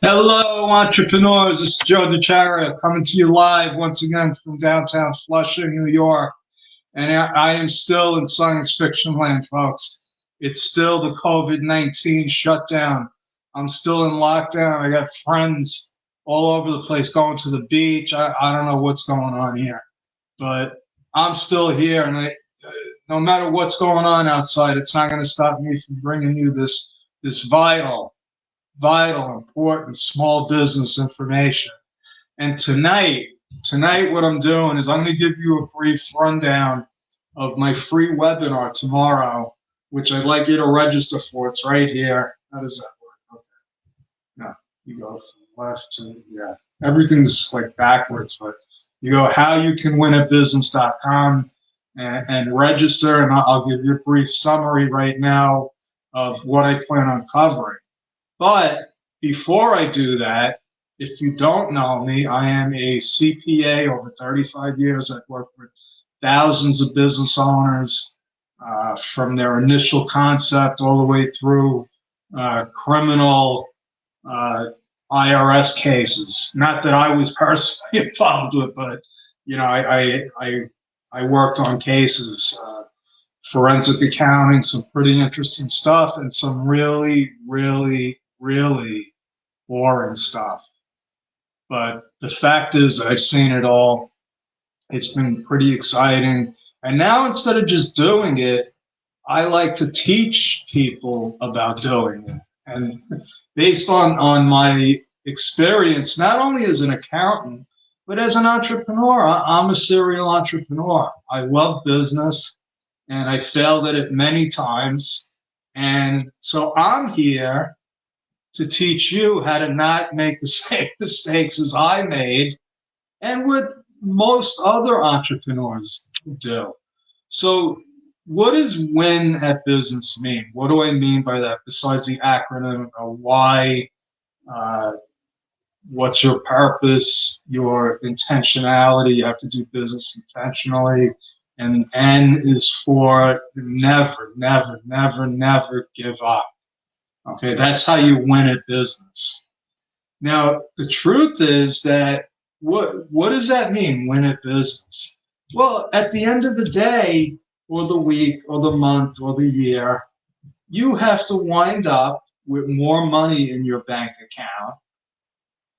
Hello, entrepreneurs. This is Joe DeCharia coming to you live once again from downtown Flushing, New York. And I am still in science fiction land, folks. It's still the COVID-19 shutdown. I'm still in lockdown. I got friends all over the place going to the beach. I don't know what's going on here, but I'm still here. And no matter what's going on outside, it's not going to stop me from bringing you this vital, important small business information. And tonight, what I'm doing is I'm going to give you a brief rundown of my free webinar tomorrow, which I'd like you to register for. It's right here. How does that work? Okay. No, you go from left to, yeah. Everything's like backwards, but you go howyoucanwinatbusiness.com and register, and I'll give you a brief summary right now of what I plan on covering. But before I do that, if you don't know me, I am a CPA over 35 years. I've worked with thousands of business owners from their initial concept all the way through criminal IRS cases. Not that I was personally involved with, but I worked on cases, forensic accounting, some pretty interesting stuff, and some really, really, really boring stuff. But the fact is, I've seen it all. It's been pretty exciting. And now instead of just doing it, I like to teach people about doing it. And based on my experience, not only as an accountant, but as an entrepreneur, I'm a serial entrepreneur. I love business and I failed at it many times. And so I'm here to teach you how to not make the same mistakes as I made and what most other entrepreneurs do. So what does win at business mean? What do I mean by that besides the acronym of why, what's your purpose, your intentionality? You have to do business intentionally. And N is for never, never, never, never give up. Okay, that's how you win at business. Now, the truth is that what does that mean, win at business? Well, at the end of the day, or the week, or the month, or the year, you have to wind up with more money in your bank account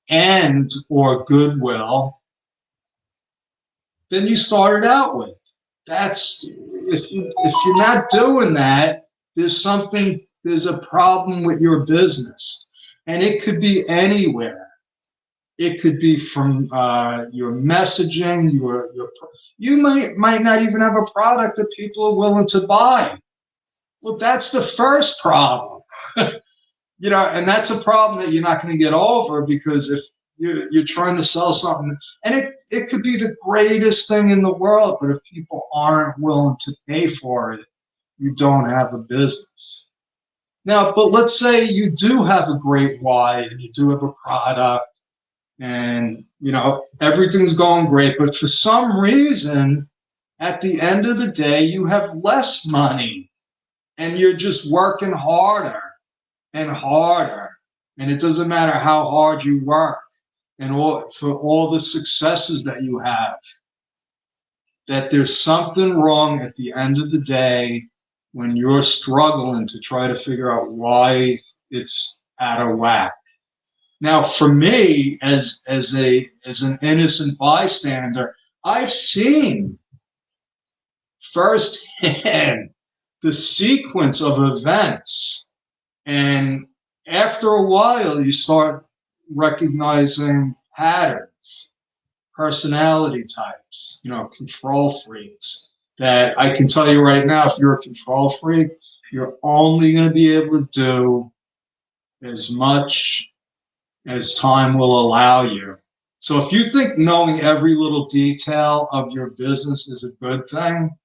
and or goodwill than you started out with. That's if you're not doing that, there's a problem with your business, and it could be anywhere. It could be from your messaging, you might not even have a product that people are willing to buy. Well, that's the first problem. And that's a problem that you're not going to get over, because if you're trying to sell something, and it could be the greatest thing in the world, but if people aren't willing to pay for it, you don't have a business. Now, but let's say you do have a great why and you do have a product and, everything's going great, but for some reason, at the end of the day, you have less money and you're just working harder and harder. And it doesn't matter how hard you work and for all the successes that you have, that there's something wrong at the end of the day when you're struggling to try to figure out why it's out of whack. Now, for me, as an innocent bystander, I've seen firsthand the sequence of events, and after a while, you start recognizing patterns, personality types, control freaks. That I can tell you right now, if you're a control freak, you're only going to be able to do as much as time will allow you. So if you think knowing every little detail of your business is a good thing,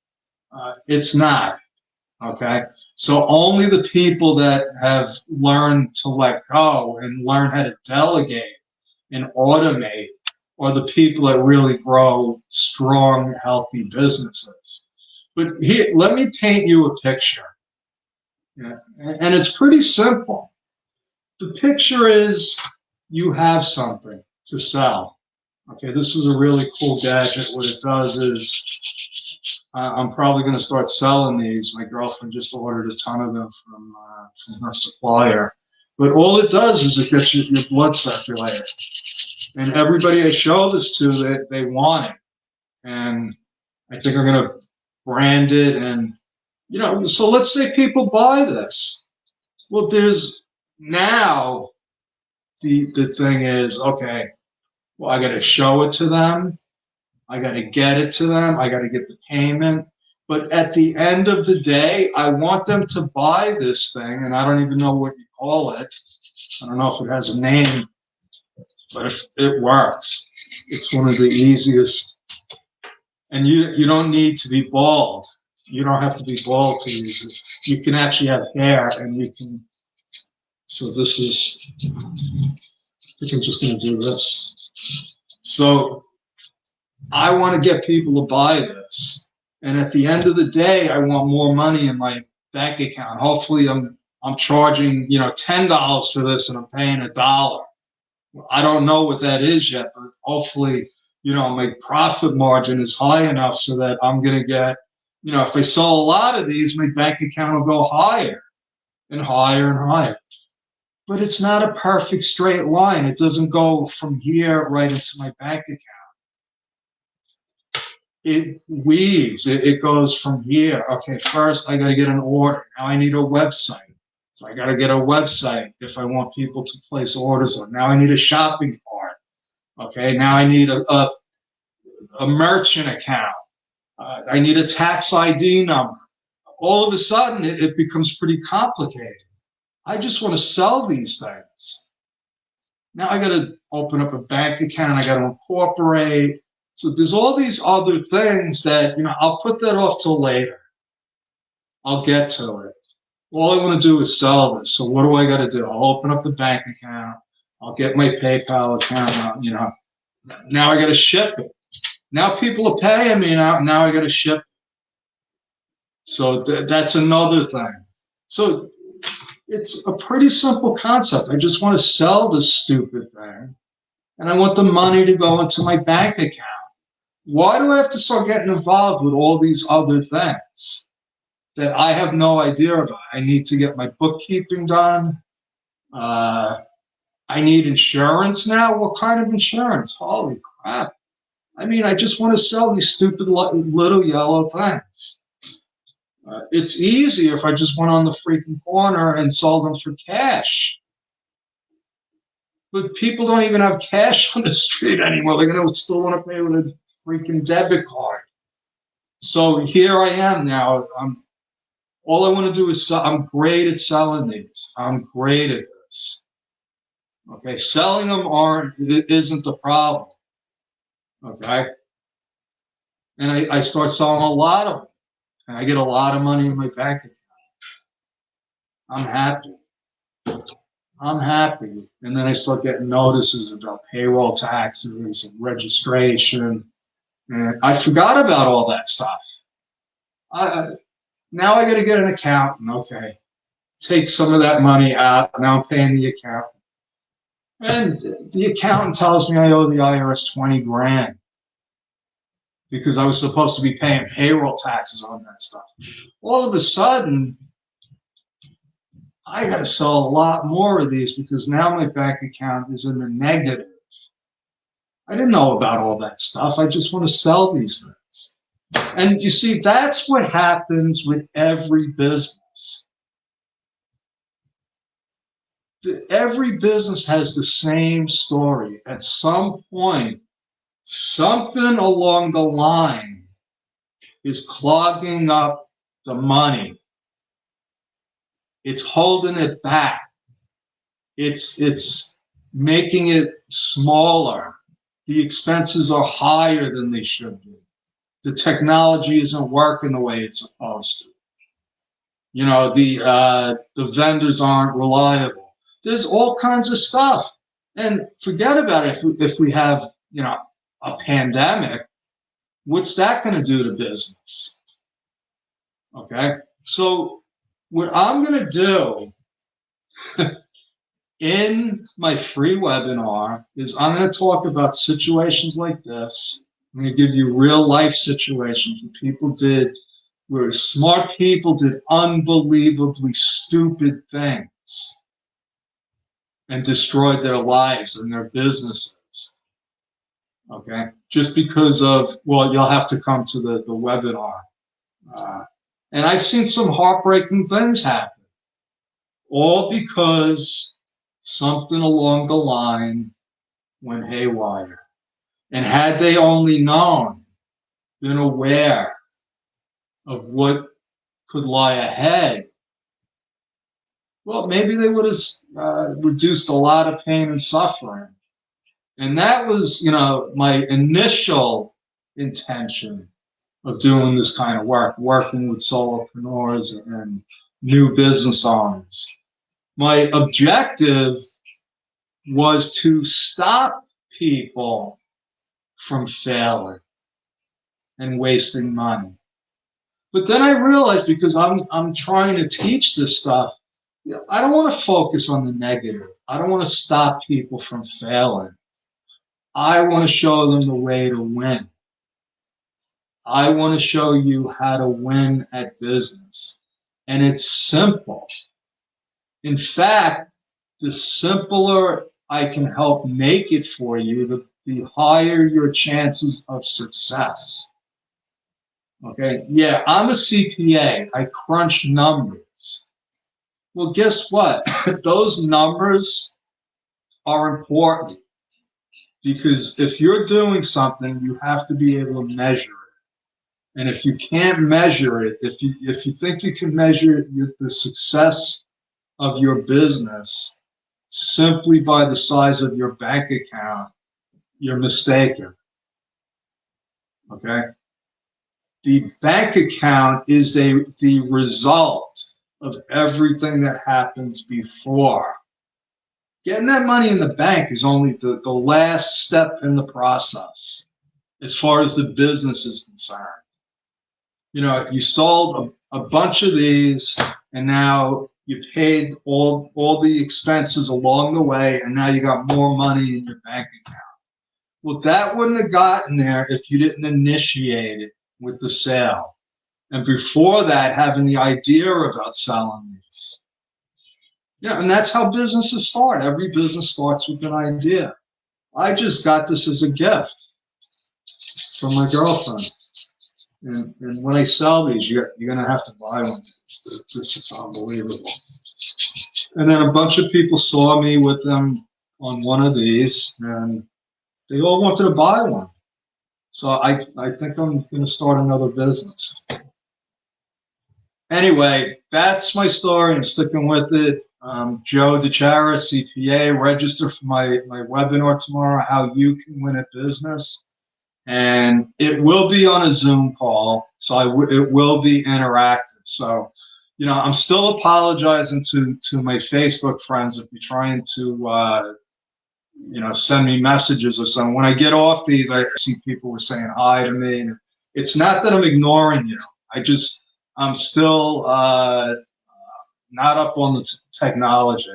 it's not. Okay? So only the people that have learned to let go and learn how to delegate and automate are the people that really grow strong, healthy businesses. But here, let me paint you a picture. Yeah. And it's pretty simple. The picture is you have something to sell. Okay, this is a really cool gadget. What it does is, I'm probably going to start selling these. My girlfriend just ordered a ton of them from her supplier. But all it does is it gets your blood circulating. And everybody I show this to, they want it. And I think I'm going to brand it. And, so let's say people buy this. Well, there's now the thing is, okay, well, I got to show it to them. I got to get it to them. I got to get the payment. But at the end of the day, I want them to buy this thing, and I don't even know what you call it. I don't know if it has a name, but if it works, it's one of the easiest. And you don't need to be bald. You don't have to be bald to use it. You can actually have hair, and you can. So this is. I think I'm just going to do this. So I want to get people to buy this. And at the end of the day, I want more money in my bank account. Hopefully I'm charging, $10 for this and I'm paying $1. I don't know what that is yet, but hopefully, my profit margin is high enough so that I'm going to get, if I sell a lot of these, my bank account will go higher and higher and higher. But it's not a perfect straight line. It doesn't go from here right into my bank account. It weaves. It goes from here. Okay, first I got to get an order. Now I need a website. So I got to get a website if I want people to place orders on. Now I need a shopping cart. Okay, now I need a merchant account. I need a tax ID number. All of a sudden, it becomes pretty complicated. I just want to sell these things. Now I got to open up a bank account. I got to incorporate. So there's all these other things that, I'll put that off till later. I'll get to it. All I want to do is sell this. So what do I got to do? I'll open up the bank account. I'll get my PayPal account out, Now I got to ship it. Now people are paying me now I got to ship it. So that's another thing. So it's a pretty simple concept. I just want to sell this stupid thing, and I want the money to go into my bank account. Why do I have to start getting involved with all these other things that I have no idea about? I need to get my bookkeeping done. I need insurance now. What kind of insurance? Holy crap. I just want to sell these stupid little yellow things. It's easier if I just went on the freaking corner and sold them for cash. But people don't even have cash on the street anymore. They're going to still want to pay with a freaking debit card. So here I am now. All I want to do is sell. I'm great at selling these. I'm great at this. Okay, selling them isn't the problem. Okay, and I start selling a lot of them, and I get a lot of money in my bank account. I'm happy. I'm happy. And then I start getting notices about payroll taxes and registration. And I forgot about all that stuff. Now I got to get an accountant. Okay. Take some of that money out. Now I'm paying the accountant. And the accountant tells me I owe the IRS 20 grand because I was supposed to be paying payroll taxes on that stuff. All of a sudden, I got to sell a lot more of these because now my bank account is in the negative. I didn't know about all that stuff. I just want to sell these things. And you see, that's what happens with every business. Every business has the same story. At some point, something along the line is clogging up the money. It's holding it back. It's making it smaller. The expenses are higher than they should be. The technology isn't working the way it's supposed to. The vendors aren't reliable. There's all kinds of stuff. And forget about it. If we have, a pandemic, what's that going to do to business? Okay. So what I'm going to do in my free webinar is I'm going to talk about situations like this. I'm going to give you real life situations where smart people did unbelievably stupid things and destroyed their lives and their businesses. Okay, just because of, well, you'll have to come to the webinar. And I've seen some heartbreaking things happen, all because something along the line went haywire. And had they only known, been aware of what could lie ahead, well, maybe they would have reduced a lot of pain and suffering. And that was, my initial intention of doing this kind of work, working with solopreneurs and new business owners. My objective was to stop people from failing and wasting money. But then I realized, because I'm trying to teach this stuff, I don't want to focus on the negative. I don't want to stop people from failing. I want to show them the way to win. I want to show you how to win at business. And it's simple. In fact, the simpler I can help make it for you, the higher your chances of success. Okay, yeah, I'm a CPA. I crunch numbers. Well, guess what? Those numbers are important, because if you're doing something, you have to be able to measure it. And if you can't measure it, if you think you can measure the success of your business simply by the size of your bank account, you're mistaken. Okay? The bank account is the result of everything that happens before. Getting that money in the bank is only the last step in the process as far as the business is concerned. You sold a bunch of these, and now you paid all the expenses along the way, and now you got more money in your bank account. Well, that wouldn't have gotten there if you didn't initiate it with the sale. And before that, having the idea about selling these. Yeah, and that's how businesses start. Every business starts with an idea. I just got this as a gift from my girlfriend. And when I sell these, you're going to have to buy one. This is unbelievable. And then a bunch of people saw me with them on one of these, and they all wanted to buy one. So I think I'm going to start another business. Anyway, that's my story. I'm sticking with it. Joe DeChara, CPA. Register for my webinar tomorrow, How You Can Win at Business. And it will be on a Zoom call, so it will be interactive. So, I'm still apologizing to my Facebook friends if you're trying to, send me messages or something. When I get off these, I see people were saying hi to me. And it's not that I'm ignoring you. I'm still not up on the technology.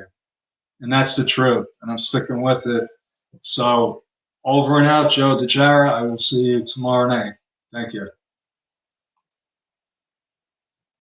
And that's the truth. And I'm sticking with it. So over and out, Joe DeJara. I will see you tomorrow night. Thank you.